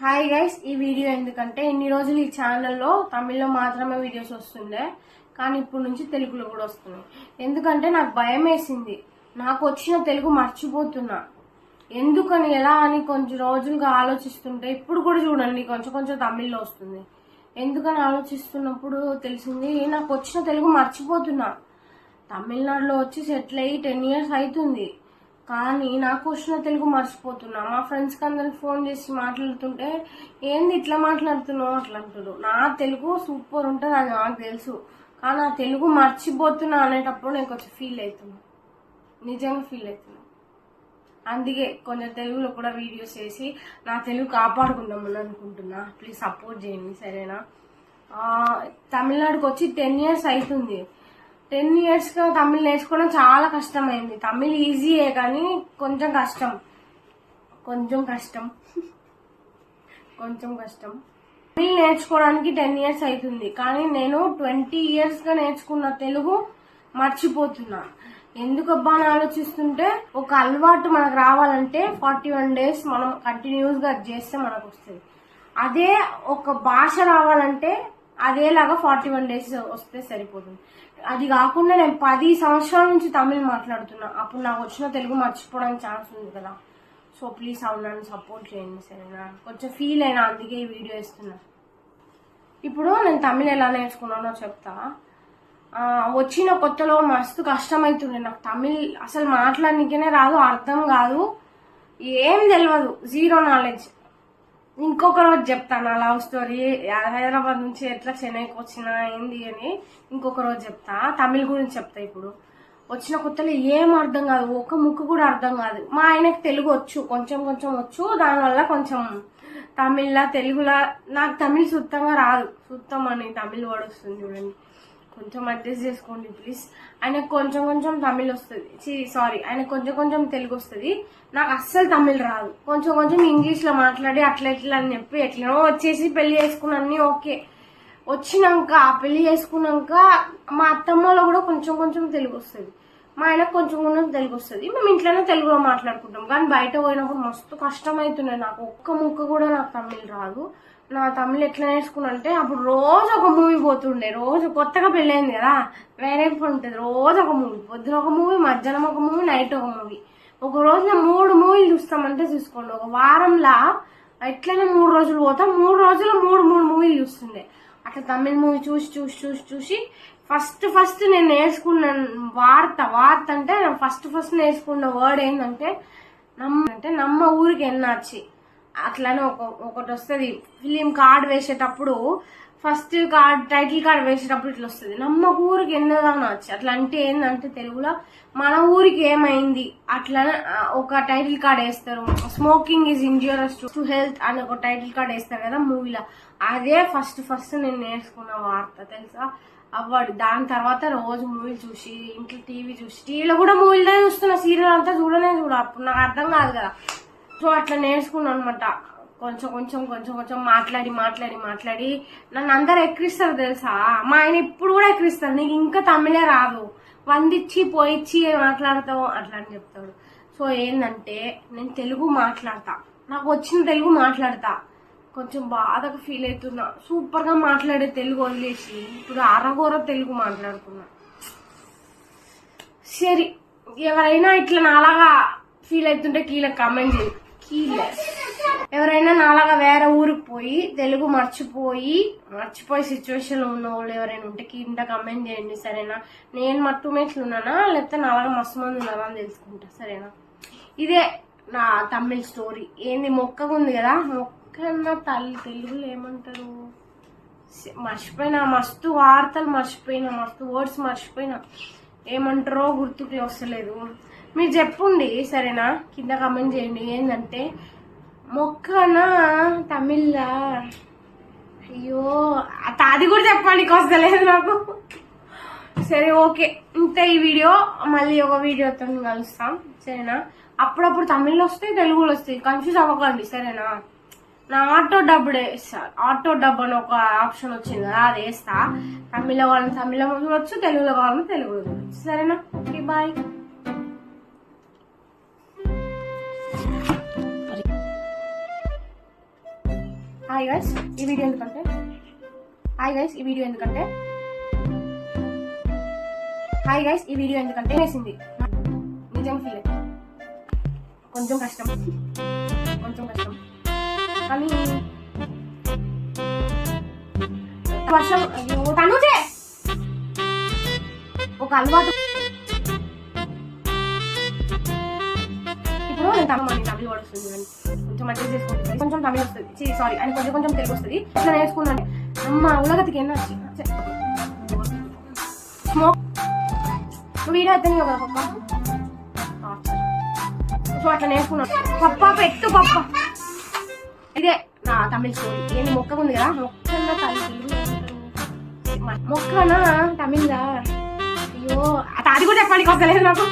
Hi guys, ఈ video ఎందుకంటే ఇన్ని రోజులు ఈ ఛానల్లో తమిళ్లో మాత్రమే వీడియోస్ వస్తుండే, కానీ ఇప్పుడు నుంచి తెలుగులో కూడా వస్తున్నాయి. ఎందుకంటే నాకు భయం వేసింది, నాకు వచ్చిన తెలుగు మర్చిపోతున్నా. ఎందుకని ఎలా అని కొంచెం రోజులుగా ఆలోచిస్తుంటే ఇప్పుడు కూడా చూడండి కొంచెం కొంచెం తమిళ్లో వస్తుంది. ఎందుకని ఆలోచిస్తున్నప్పుడు తెలిసింది నాకు వచ్చిన తెలుగు మర్చిపోతున్నా. తమిళనాడులో వచ్చి సెటిల్ అయ్యి 10 years అవుతుంది, కానీ నాకు వచ్చిన తెలుగు మర్చిపోతున్నా. మా ఫ్రెండ్స్కి అందరికి ఫోన్ చేసి మాట్లాడుతుంటే ఏంది ఇట్లా మాట్లాడుతున్నావు అట్లా అంటారు. నా తెలుగు సూపర్ ఉంటుంది అది నాకు తెలుసు, కానీ ఆ తెలుగు మర్చిపోతున్నా అనేటప్పుడు నేను కొంచెం ఫీల్ అవుతున్నా, నిజంగా ఫీల్ అవుతున్నా. అందుకే కొంచెం తెలుగులో కూడా వీడియోస్ చేసి నా తెలుగు కాపాడుకుందామని అనుకుంటున్నా. ప్లీజ్ సపోర్ట్ చేయండి, సరేనా? తమిళనాడుకి వచ్చి 10 years అవుతుంది. 10 yearsగా తమిళ్ నేర్చుకోవడం చాలా కష్టమైంది. తమిళ్ ఈజీయే కానీ కొంచెం కష్టం. తమిళ్ నేర్చుకోవడానికి 10 years అవుతుంది, కానీ నేను 20 yearsగా నేర్చుకున్న తెలుగు మర్చిపోతున్నా. ఎందుకబ్బా అని ఆలోచిస్తుంటే ఒక అలవాటు మనకు రావాలంటే 41 days మనం కంటిన్యూస్గా చేస్తే మనకు వస్తుంది. అదే ఒక భాష రావాలంటే అదేలాగా 41 days వస్తే సరిపోతుంది. అది కాకుండా నేను 10 సంవత్సరాల నుంచి తమిళ్ మాట్లాడుతున్నా, అప్పుడు నాకు వచ్చిన తెలుగు మర్చిపోవడానికి ఛాన్స్ ఉంది కదా. సో ప్లీజ్ నన్ను సపోర్ట్ చేయండి, సరేనా? కొంచెం ఫీల్ అయినా, అందుకే ఈ వీడియో ఇస్తున్నా. ఇప్పుడు నేను తమిళ్ ఎలా నేర్చుకున్నానో చెప్తా. వచ్చిన కొత్తలో మస్తు కష్టమవుతుండే నాకు. తమిళ్ అసలు మాట్లాడనికనే రాదు, అర్థం కాదు, ఏం తెలియదు, జీరో నాలెడ్జ్. ఇంకొక రోజు చెప్తాను నా లవ్ స్టోరీ, హైదరాబాద్ నుంచి ఎట్లా చెన్నైకి వచ్చినా ఏంది అని ఇంకొక రోజు చెప్తా. తమిళ్ గురించి చెప్తా. ఇప్పుడు వచ్చిన కొత్తలో ఏం అర్థం కాదు, ఒక ముక్కు కూడా అర్థం కాదు. మా ఆయనకు తెలుగు వచ్చు, కొంచెం కొంచెం వచ్చు, దానివల్ల కొంచెం తమిళ్లా తెలుగులా. నాకు తమిళ్ సుత్తంగా రాదు, సుత్తం అని తమిళ్ వర్డ్ వస్తుంది చూడండి, కొంచెం అడ్జస్ట్ చేసుకోండి ప్లీజ్. ఆయనకు కొంచెం కొంచెం తమిళ్ వస్తుంది, సారీ ఆయనకు కొంచెం కొంచెం తెలుగు వస్తుంది, నాకు అస్సలు తమిళ్ రాదు. కొంచెం కొంచెం ఇంగ్లీష్లో మాట్లాడి అట్లా ఎట్లా అని చెప్పి ఎట్లనో వచ్చేసి పెళ్లి చేసుకున్నాన్ని. ఓకే, వచ్చినాక పెళ్లి చేసుకున్నాక మా అత్తమ్మలో కూడా కొంచెం కొంచెం తెలుగు వస్తుంది, మా ఆయనకు కొంచెం కొంచెం తెలుగు వస్తుంది. మేము ఇంట్లోనే తెలుగులో మాట్లాడుకుంటాం, కానీ బయట పోయినప్పుడు మస్తు కష్టం అవుతున్నాయి. నాకు ఒక్క ముక్క కూడా నాకు తమిళ్ రాదు. నా తమిళ్ ఎట్లా నేర్చుకున్నా అంటే అప్పుడు రోజు ఒక మూవీ పోతుండే. రోజు కొత్తగా పెళ్ళైంది కదా, వేరే ఉంటుంది. రోజు ఒక మూవీ, పొద్దున ఒక మూవీ, మధ్యాహ్నం ఒక మూవీ, నైట్ ఒక మూవీ. ఒక రోజు 3 movies చూస్తామంటే చూసుకోండి. ఒక వారంలా ఎట్లనే 3 రోజులు పోతాం, 3 రోజులు 3 movies చూస్తుండే. అట్లా తమిళ్ మూవీ చూసి చూసి చూసి చూసి ఫస్ట్ నేను నేర్చుకున్న వార్త అంటే ఫస్ట్ నేర్చుకున్న వర్డ్ ఏంటంటే నమ్మ ఊరికి ఎన్నాచి. అట్లానే ఒకటి వస్తుంది ఫిలిం కార్డ్ వేసేటప్పుడు, ఫస్ట్ కార్డ్ టైటిల్ కార్డ్ వేసేటప్పుడు ఇట్లా వస్తుంది, నమ్మ ఊరికి ఎన్నదానో వచ్చి. అట్లా అంటే ఏంటంటే తెలుగులో మన ఊరికి ఏమైంది అట్లా ఒక టైటిల్ కార్డ్ వేస్తారు. Smoking is injurious to health అని ఒక టైటిల్ కార్డ్ వేస్తారు కదా మూవీలో. అదే ఫస్ట్ నేను నేర్చుకున్న వార్త, తెలుసా? అవ్వడు. దాని తర్వాత రోజు మూవీ చూసి, ఇంట్లో టీవీ చూసి, టీవీలో కూడా మూవీలో చూస్తున్నా, సీరియల్ అంతా చూడ. అప్పుడు నాకు అర్థం కాదు కదా. సో అట్లా నేర్చుకున్నాను అనమాట. కొంచెం మాట్లాడి నన్ను అందరు ఎక్కిరిస్తారు తెలుసా. మా ఆయన ఇప్పుడు కూడా ఎక్కిరిస్తారు, నీకు ఇంకా తమిళే రాదు, వందిచ్చి పోయిచ్చి మాట్లాడతావు అట్లా అని చెప్తాడు. సో ఏంటంటే నేను తెలుగు మాట్లాడతా, నాకు వచ్చిన తెలుగు మాట్లాడతా. కొంచెం బాధగా ఫీల్ అవుతున్నా, సూపర్ గా మాట్లాడే తెలుగు వదిలేసి ఇప్పుడు అరగోర తెలుగు మాట్లాడుతున్నా. సరే, ఎవరైనా ఇట్లా నాలాగా ఫీల్ అవుతుంటే కామెంట్ చేయి. ఎవరైనా నాలాగా వేరే ఊరికి పోయి తెలుగు మర్చిపోయి సిచ్యువేషన్ లో ఉన్న వాళ్ళు ఎవరైనా ఉంటే కింద కమెంట్ చేయండి, సరేనా? నేను మట్టుమేట్లు ఉన్నానా లేకపోతే నాలాగా మస్తు మంది ఉన్నారా అని తెలుసుకుంటా, సరేనా? ఇదే నా తమిళ్ స్టోరీ. ఏంది మొక్కగా ఉంది కదా, మొక్కన్న తల్లి తెలుగులో ఏమంటారు మర్చిపోయినా, మస్తు వార్తలు మర్చిపోయినా, మస్తు వర్డ్స్ మర్చిపోయినా, ఏమంటారో గుర్తుకు వస్తలేదు. మీరు చెప్పుండి, సరేనా? కింద కమెంట్ చేయండి. ఏంటంటే మొక్కనా తమిళ్లా, అయ్యో అది కూడా చెప్పండి, వస్తలేదు నాకు. సరే, ఓకే, ఇంత ఈ వీడియో. మళ్ళీ ఒక వీడియోతో కలుస్తాం, సరేనా? అప్పుడప్పుడు తమిళ్లో వస్తాయి, తెలుగులో వస్తాయి, కన్ఫ్యూజ్ అవ్వకండి, సరేనా? నా ఆటో డబ్బు అని ఒక ఆప్షన్ వచ్చింది కదా, అది వేస్తా. తమిళ్లో కావాలని తమిళ్లో చూడొచ్చు, తెలుగులో కావాలని తెలుగులో చూడొచ్చు, సరేనా? Okay, bye. హాయ్ గైస్ ఈ వీడియో ఎందుకంటే వేసింది నిజం ఫీల్ కొంచెం కష్టం కానీ వర్షం అయ్యో తనుజే ఒక అలవాటు. ఇప్పుడు నేను తమిళ వర్డ్ వస్తుంది కొంచెం అడ్జస్ట్ చేసుకుంటుంది, కొంచెం తమిళ వస్తుంది, సారీ అని కొంచెం తెలుగు వస్తుంది. ఇట్లా నేర్చుకున్నాను అమ్మ ఉలగతికి ఎన్నో స్మోక్ వీడియో అయితే కదా పప్ప. సో అట్లా నేర్చుకున్నాను. పప్ప పెట్టు పప్ప. ఇదే నా తమిళ స్టోరీ. ఏంది మొక్క ఉంది కదా, మొక్కనా తమిళ. అయ్యో అది కూడా చెప్పడానికి వస్తలేదు నాకు.